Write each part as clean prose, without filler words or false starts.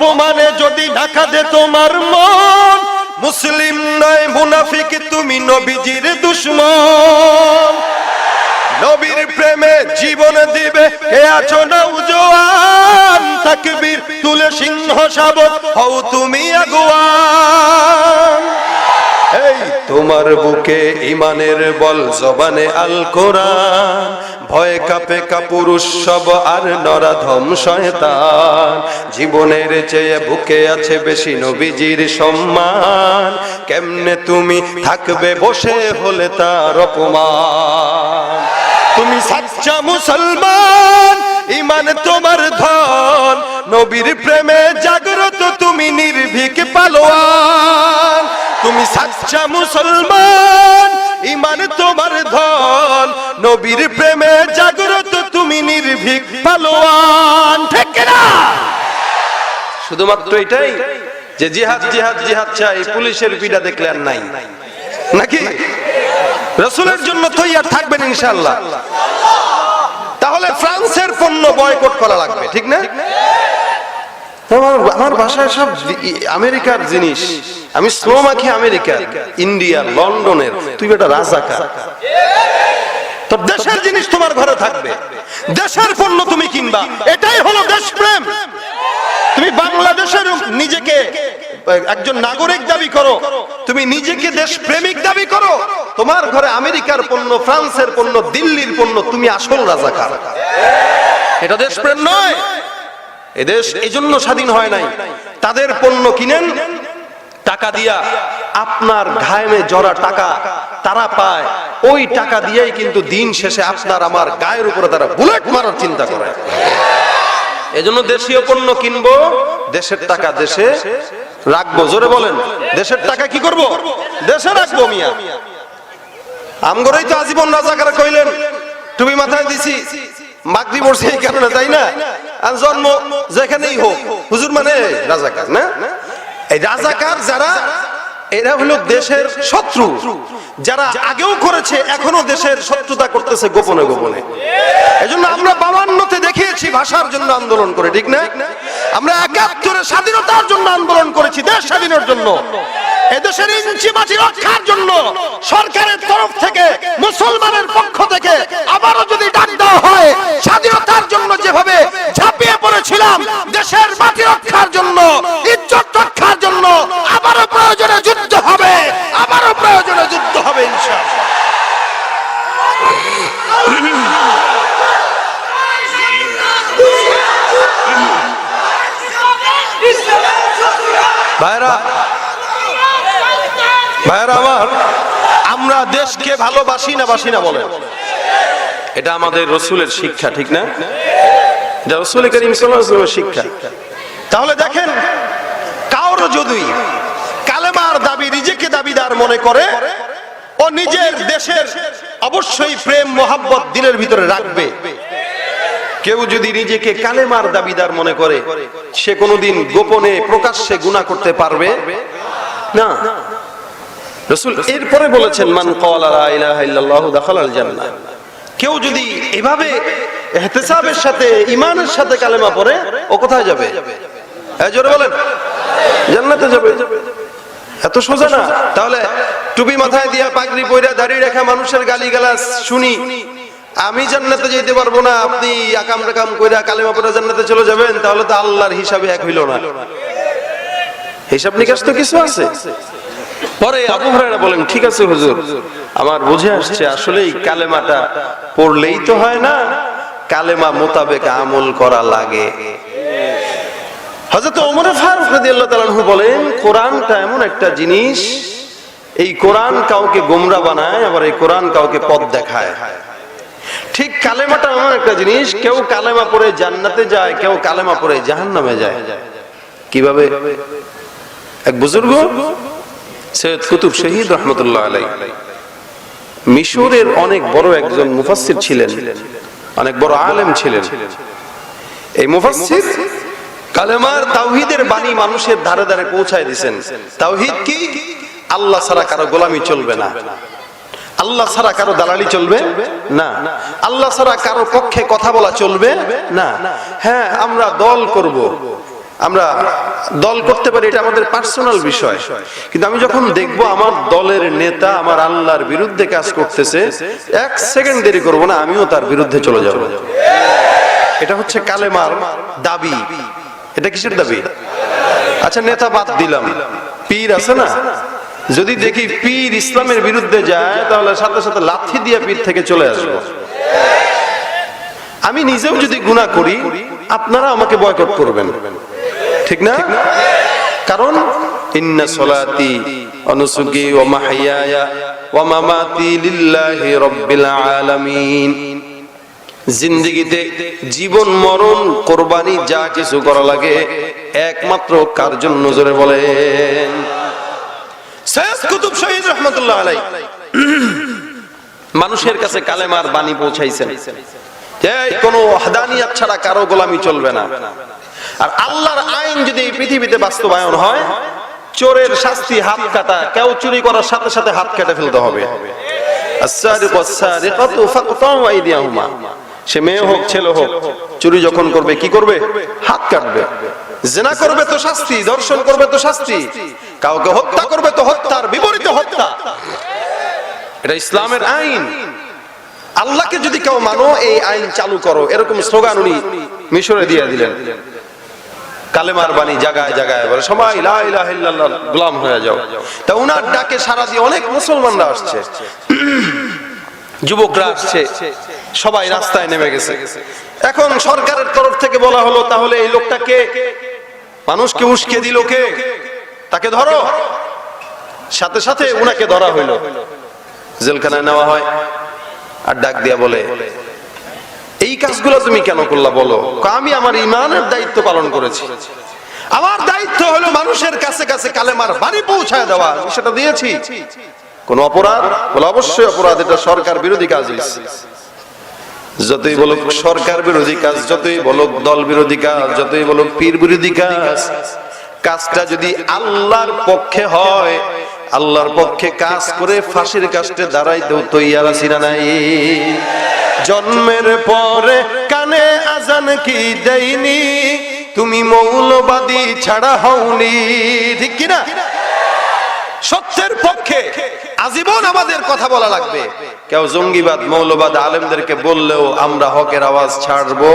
অপমানে যদি ঢাকা দে তোমার মন, মুসলিম নয় মুনাফিক তুমি নবীজির দুশমন। নবীর প্রেমে জীবন দিবে কে আছো নওজোয়ান, তাকবীর তুলে সিংহ শাবক হও তুমি আগুয়ান। এই তোমার বুকে ইমানের বল, জবানে আল কোরআন, ভয়ে কাঁপে কাপুরুষ সব আর নরাধম শয়তান। জীবনের চেয়ে বুকে আছে বেশি নবীজির সম্মান, কেমনে তুমি থাকবে বসে হলে তার অপমান। তুমি সাচ্চা মুসলমান, ইমান তোমার ধন, নবীর প্রেমে জাগ্রত তুমি নির্ভীক পালোয়ান। তুমি সাচ্চা মুসলমান, ইমান তোমার ধন, নবীর প্রেমে জাগ্রত তুমি নির্ভীক পালোয়ান। ঠিক না? শুধুমাত্র এটাই যে জিহাদ জিহাদ জিহাদ চাই, পুলিশের পিঠা দেখলে আর নাই নাকি? রাসূলের জন্য তৈয়ার থাকবেন ইনশাআল্লাহ। তাহলে ফ্রান্সের পণ্য বয়কট করা লাগবে, ঠিক না? আমার ভাষায় সব আমেরিকার জিনিস, আমি স্লো মাখি আমেরিকার, ইন্ডিয়া, লন্ডনের, তুই বেটা রাজাকার। তো দেশের জিনিস তোমার ঘরে থাকবে, দেশের পণ্য তুমি কিনবা, এটাই হলো দেশপ্রেম। তুমি বাংলাদেশের নিজেকে একজন নাগরিক দাবি করো, তুমি নিজেকে দেশপ্রেমিক দাবি করো, তোমার ঘরে আমেরিকার পণ্য, ফ্রান্সের পণ্য, দিল্লির পণ্য, তুমি আসল রাজাকার। এটা দেশপ্রেম নয়। এদেশ এজন্য স্বাধীন হয় নাই। তাদের পণ্য কিনেন টাকা দিয়া, আপনার ঘামে জড়া টাকা তারা পায়, ওই টাকা দিয়েই কিন্তু দিন শেষে আপনার আমার গায়ের উপরে তারা বুলেট মারার চিন্তা করে। এজন্য দেশীয় পণ্য কিনবো, দেশের টাকা দেশে রাখবো। জোরে বলেন, দেশের টাকা কি করব? দেশে রাখবো। মিয়া আমগরেই তো আজীবন রাজাকার কইলেন, টুপি মাথায় দিছি, মাগরি পড়ছে এই কারণে, তাই না? আর জন্ম যেখানেই হোক হুজুর মানে রাজাকার না? এই রাজাকার যারা, এরা হলো দেশের শত্রু, যারা আগেও করেছে এখনো দেশের শত্রুতা করতেছে গোপনে গোপনে। এজন্য আমরা 52-তে দেখিয়েছি ভাষার জন্য আন্দোলন করে, ঠিক না? আমরা 71-এ স্বাধীনতার জন্য আন্দোলন করেছি, দেশ স্বাধীনের জন্য, এদেশের ইঞ্চি মাটি রক্ষার জন্য। সরকারের তরফ থেকে, মুসলমানের পক্ষ থেকে আবারও যদি ডাক দেওয়া হয় স্বাধীনতার জন্য, যেভাবে ঝাঁপিয়ে পড়েছিলাম দেশের মাটি রক্ষার জন্য, ইজ্জত রক্ষার জন্য, আবারও প্রয়োজনে যুদ্ধ হবে, আবারও প্রয়োজনে যুদ্ধ হবে ইনশাআল্লাহ। ভাইরা ভাইরা আমার, আমরা দেশকে ভালোবাসি না বাসি না বলেন? এটা আমাদের রাসূলের শিক্ষা, ঠিক না? এটা রাসূল করিম সাল্লাল্লাহু আলাইহি ওয়াসাল্লামের শিক্ষা। তাহলে দেখেন, কারো যদি কালেমার দাবি নিজেকে দাবিদার মনে করে, ও নিজের দেশের অবশ্যই প্রেম মোহাব্বত দিলের ভিতরে রাখবে। কেউ যদি নিজেকে কালেমার দাবিদার মনে করে, সে কোনোদিন গোপনে প্রকাশ্যে গুনাহ করতে পারবে না। রাসূল এরপরে বলেছেন, মান ক্বালা লা ইলাহা ইল্লাল্লাহু দাখালাল জান্নাহ। কেউ যদি এভাবে ইহতিসাবের সাথে, ঈমানের সাথে কালেমা পড়ে, ও কোথায় যাবে? জোরে বলেন, জান্নাতে যাবে। এত সোজা না? তাহলে টুপি মাথায় দিয়া, পাগড়ি পয়রা, দাড়ি রাখা মানুষের গালিগালাজ শুনি আমি জান্নাতে যেতে পারবো না, আপনি আকাম রাকাম কইরা কালেমা পড়ে জান্নাতে চলে যাবেন, তাহলে তো আল্লাহর হিসাবে এক হইল না। হিসাব নিকাশ তো কিছু আছে। পরে আবু হুরায়রা বলেন, ঠিক আছে হুজুর, আমার বুঝে আসছে, আসলেই কালেমাটা পড়লেই তো হয় না, কালেমা মোতাবেক আমল করা লাগে। হযরত ওমর ফারুক রাদিয়াল্লাহু তাআলা আনহু বলেন, কোরআনটা এমন একটা জিনিস, এই কোরআন কাউকে গোমরা বানায়, আবার এই কোরআন কাউকে পথ দেখায়। ঠিক কালেমাটা এমন একটা জিনিস, কেউ কালেমা পড়ে জান্নাতে যায়, কেউ কালেমা পড়ে জাহান্নামে যায়। কিভাবে? এক বুজুর্গ সৈয়দ কুতুব শহীদ রাহমাতুল্লাহ আলাইহি, মিশরের অনেক বড় একজন মুফাসসির ছিলেন, অনেক বড় আলেম ছিলেন। এই মুফাসসির কালেমার তাওহীদের বাণী মানুষের ধারে ধারে পৌঁছায় দিয়েছেন। তাওহীদ কি? আল্লাহ ছাড়া কারো গোলামি চলবে না, আল্লাহ ছাড়া কারো দালালি চলবে না, আল্লাহ ছাড়া কারো পক্ষে কথা বলা চলবে না। হ্যাঁ, আমরা দল করব, আমরা দল করতে পারি, এটা আমাদের পার্সোনাল বিষয়, কিন্তু আমি যখন দেখবো আমার দলের নেতা আমার আল্লাহর বিরুদ্ধে কাজ করতেছে, এক সেকেন্ড দেরি করবো না, আমিও তার বিরুদ্ধে চলে যাব। এটা হচ্ছে কালেমার দাবি। এটা কিসের দাবি? আচ্ছা নেতা বাদ দিলাম, পীর আছে না, যদি দেখি পীর ইসলামের বিরুদ্ধে যায় তাহলে সাথে সাথে লাথি দিয়ে পীর থেকে চলে আসবো। আমি নিজেও যদি গুনাহ করি আপনারা আমাকে বয়কট করবেন, ঠিক না? কারণ ইন্না সলাতি ওয়া নুসুকি ওয়া মাহইয়ায়া ওয়া মামাতি লিল্লাহি রাব্বিল আলামিন। জিন্দেগিতে জীবন মরণ কুরবানি যা কিছু করা লাগে একমাত্র কার জন্য, জোরে বলেন। সৈয়দ কুতুব শহীদ রাহমাতুল্লাহ আলাইহি মানুষের কাছে কালেমার বাণী পৌঁছাইছেন, কোন ওয়াহদানিয়াত ছাড়া কারো গোলামি চলবে না। আর আল্লাহর আইন যদি এই পৃথিবীতে বাস্তবায়ন হয়, চোরের শাস্তি হাত কাটা, কেউ চুরি করার সাথে সাথে হাত কেটে ফেলতে হবে। আস-সারিকু ওয়াস-সারিকাতু ফাকতাউ আইদিয়াহুমা, সে মেয়ে হোক ছেলে হোক, চুরি যখন করবে কি করবে? হাত কাটবে। জিনা করবে তো শাস্তি, ধর্ষণ করবে তো শাস্তি, কাউকে হত্যা করবে তো হত্যার বিপরীতে হত্যা। এটা ইসলামের আইন। আল্লাহকে যদি কেউ মানো এই আইন চালু করো, এরকম স্লোগান উনি মিশরে দিয়ে দিলেন। কালেমার বাণী জায়গায় জায়গায় বলে সবাই লা ইলাহা ইল্লাল্লাহ গোলাম হয়ে যাও। তা উনার ডাকে সাড়া দিয়ে অনেক মুসলমানরা আসছে, যুবকরা আসছে, সবাই রাস্তায় নেমে গেছে। এখন সরকারের তরফ থেকে বলা হলো তাহলে এই লোকটাকে, মানুষকে উস্কে দিল কে, তাকে ধরো। সাথে সাথে উনাকে ধরা হইল, জেলখানায় নেওয়া হয়। আর ডাক দিয়া বলে এই কাজগুলো তুমি কেন করলা বলো? আমি আমার ঈমানের দায়িত্ব পালন করেছি, আমার দায়িত্ব হলো মানুষের কাছে কাছে কালেমার বাণী পৌঁছায় দেওয়া, সেটা দিয়েছি। কোন অপরাধ? বলে অবশ্যই অপরাধ, এটা সরকার বিরোধী কাজ। যতই বলুক সরকার বিরোধী কাজ, যতই বলুক দল বিরোধী কাজ, যতই বলুক পীর বিরোধী কাজ, কাজটা যদি আল্লাহর পক্ষে হয়, আল্লাহর পক্ষে কাজ করে ফাঁসির কাস্টে দাঁড়াইতেও তৈয়ার আছি না নাই? জন্মের পরে কানে আজান কি দেয়নি, তুমি মৌলবাদী ছাড়া হওনি, ঠিক কিনা? সত্যের পক্ষে আজীবন আমাদের কথা বলা লাগবে। কেউ জঙ্গিবাদ মৌলবাদ আলেমদেরকে বললেও আমরা হকের আওয়াজ ছাড়বো।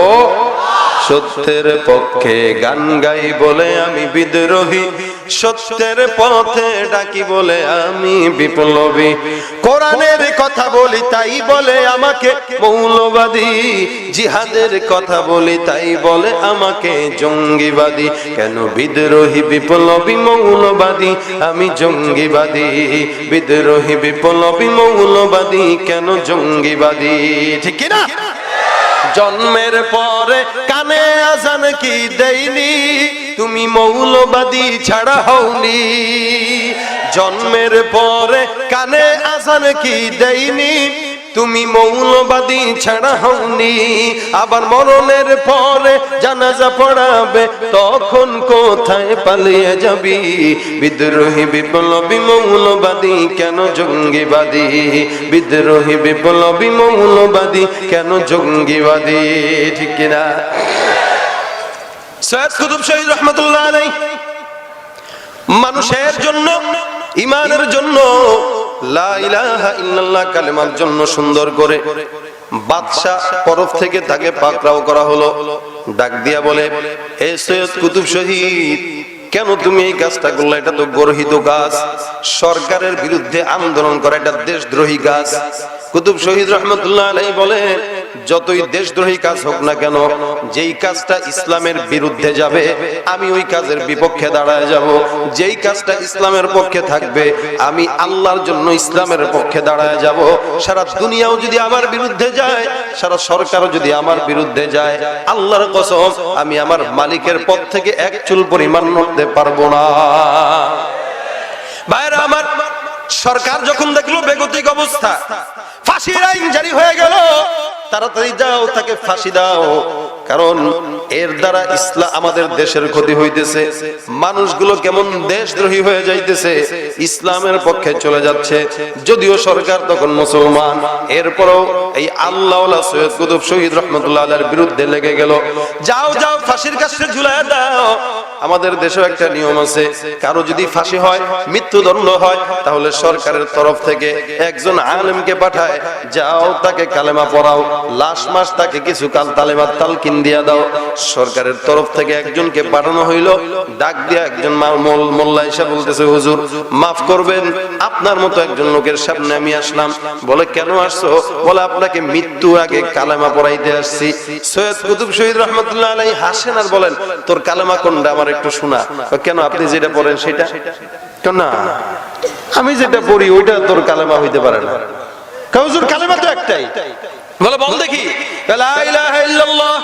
সত্যের পক্ষে গান গাই বলে আমি বিদ্রোহী, সত্যের পথে ডাকি বলে আমি বিপ্লবী, কোরআনের কথা বলি তাই বলে আমাকে মৌলবাদী, জিহাদের কথা বলি তাই বলে আমাকে জঙ্গিবাদী। কেন বিদ্রোহী বিপ্লবী মৌলবাদী আমি জঙ্গিবাদী, বিদ্রোহী বিপ্লবী মৌলবাদী কেন জঙ্গিবাদী, ঠিক কিনা? জন্মের পরে কানে আজান কি দেয়নি, তুমি মৌলবাদী ছাড়া হওনি। জন্মের পরে কানে আজান কি দেয়নি, তুমি মৌলবাদী ছাড়া হওনি। আবার মরণের পরে জানাজা পড়াবে, তখন কোথায় পালিয়ে যাবি? বিদ্রোহী বিপ্লবী মৌলবাদী কেন জঙ্গিবাদী, বিদ্রোহী বিপ্লবী মৌলবাদী কেন জঙ্গিবাদী, ঠিক কিনা? সৈয়দ কুতুব শহীদ রাহমাতুল্লাহ আলাইহি মানুষের জন্য, ঈমানের জন্য, লা ইলাহা ইল্লাল্লাহ কালেমার জন্য সুন্দর করে বাদশাহ তরফ থেকে তাকে পাকড়াও করা হলো। ডাক দিয়া বলে, হে সৈয়দ কুতুব শহীদ, কেন তুমি এই কাজটা করলে? এটা তো গর্হিত কাজ, সরকারের বিরুদ্ধে আন্দোলন করা এটা দেশদ্রোহী কাজ। কুতুব শহীদ রাহমাতুল্লাহ আলাইহি বলে, যতই দেশদ্রোহী কাজ হোক না কেন, যেই কাজটা ইসলামের বিরুদ্ধে যাবে আমি ওই কাজের বিপক্ষে দাঁড়ায় যাব। যেই কাজটা ইসলামের পক্ষে থাকবে আমি আল্লাহর জন্য ইসলামের পক্ষে দাঁড়ায় যাব। সারা দুনিয়াও যদি আমার বিরুদ্ধে যায়, সারা সরকারও যদি আমার বিরুদ্ধে যায়, আল্লাহর কসম আমি আমার মালিকের পথ থেকে এক চুল পরিমাণ নড়তে পারবো না। ভাইরা আমার, সরকার যখন দেখলো বেগতিক অবস্থা, ফাঁসির আইন জারি হয়ে গেল, তাড়াতাড়ি যাও তাকে ফাঁসি দাও, কারণ এর দ্বারা ইসলাম আমাদের দেশের ক্ষতি হইতেছে, মানুষগুলো কেমন দেশদ্রোহী হয়ে যাইতেছে, ইসলামের পক্ষে চলে যাচ্ছে। যদিও সরকার তখন মুসলমান, এরপরও এই আল্লাহওয়ালা সৈয়দ কুতুব শহীদ রহমতুল্লাহ আলাইহির বিরুদ্ধে লেগে গেল। যাও যাও ফাঁসির কাছে ঝুলায় দাও। আমাদের দেশে একটা নিয়ম আছে, কারো যদি ফাঁসি হয়, মৃত্যুদণ্ড হয়, তাহলে সরকারের তরফ থেকে একজন আলেমকে পাঠায়, যাও তাকে কালেমা পড়াও, লাশ মাস তাকে কিছু কাল তালেমাত তালকিন দিয়া দাও। সরকারের তরফ থেকে একজনকে পাঠানো হইল, ডাক দিয়া একজন মোল্লা এসে বলতেছে, হুজুর মাফ করবেন, আপনার মতো একজন লোকের সামনে আমি আসলাম। বলে কেন আসছো? বলে আপনাকে মৃত্যু আগে কালেমা পড়াইতে আসছি। সৈয়দ কুতুব শহীদ রহমতুল্লাহ আলাইহি হাসেন আর বলেন, তোর কালেমা কোনটা আমার একটু শোনা। কেন, আপনি যেটা পড়েন সেটা? না, আমি যেটা পড়ি ওইটা তোর কালেমা হইতে পারে না। হুজুর কালেমা তো একটাই। বলে বল দেখি, লা ইলাহা ইল্লাল্লাহ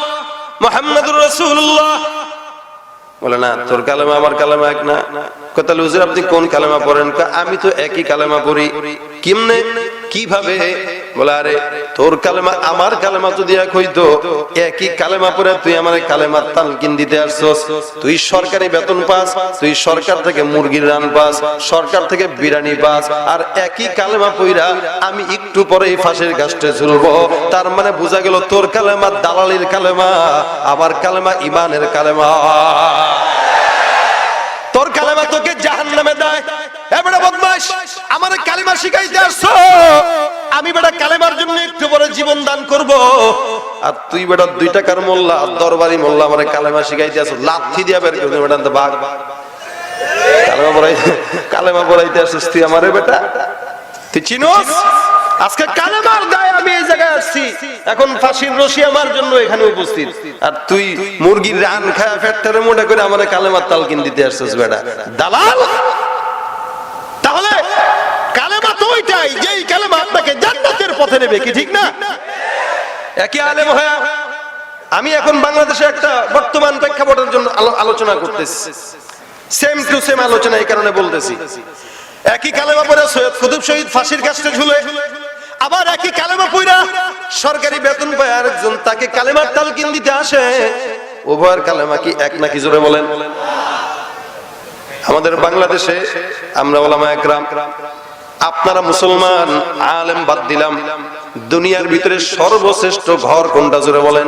মুহাম্মাদুর রাসূলুল্লাহ। বলে না, তোর কালেমা আমার কালেমা এক না। তাহলে হুজুর আপনি কোন কালেমা পড়েন? আমি তো একই কালেমা পড়ি। কেমনে, কিভাবে? বলে আরে তোর কালেমা আমার কালেমা যদি এক হইতো, একই কালেমা পড়ে তুই আমার কালেমা তালকিন দিতে আসছস। তুই সরকারি বেতন পাস, তুই সরকার থেকে মুরগির রান পাস, সরকার থেকে বিরিয়ানি পাস, আর একই কালেমা পইরা আমি একটু পরেই ফাঁসির কাস্টে ঝুলবো। তার মানে বোঝা গেল তোর কালেমা দালালির কালেমা, আমার কালেমা ইমানের কালেমা। তোর কালেমা তোকে জাহান্নামে দেয়। এবারে বদমাশ, আমারে কালেমা শিখাইতে আসছো, আমি বেটা কালেমার জন্য একটু পরে জীবন দান করব। আর তুই বেটা 2 টাকার মোল্লা, দরবারি মোল্লা, আমারে কালেমা শিখাইতে আসছো, লাথি দিয়া বের করে বেটা ভাগ। কালেমা পড়াইতে আসছিস তুই আমারে বেটা? তুই চিনোস আজকে কালেমার দায় আমি এই জায়গায় আসছি, এখন ফাঁসির রশি আমার জন্য এখানে উপস্থিত, আর তুই মুরগির রান খায়া ফ্যাক্টরে মোটা করে আমারে কালেমার তালকিন দিতে আসছিস বেটা, দালাল। তাহলে কালেমা তো ওইটাই, যেই কালেমা আপনাকে জান্নাতের পথে নেবে, কি ঠিক না? একই আলেম হয়ে আমি এখন বাংলাদেশে একটা বর্তমান প্রেক্ষাপটের জন্য আলোচনা করতেছি, সেম টু সেম আলোচনা, এই কারণে বলতেছি। একই কালেমা পড়ে সৈয়দ কুতুব শহীদ ফাঁসির কাছে ঝুলে, আবার একই কালেমা পড়া সরকারি বেতন পায় আরেকজন তাকে কালেমার তালকিন দিতে আসে। উভয়ের কালেমা কি এক নাকি? জোরে বলেন। আমাদের বাংলাদেশে আমরা উলামায়ে কেরাম, আপনারা মুসলমান, আলেম বাদ দিলাম, দুনিয়ার ভিতরে সর্বশ্রেষ্ঠ ঘর কোনটা? জোরে বলেন।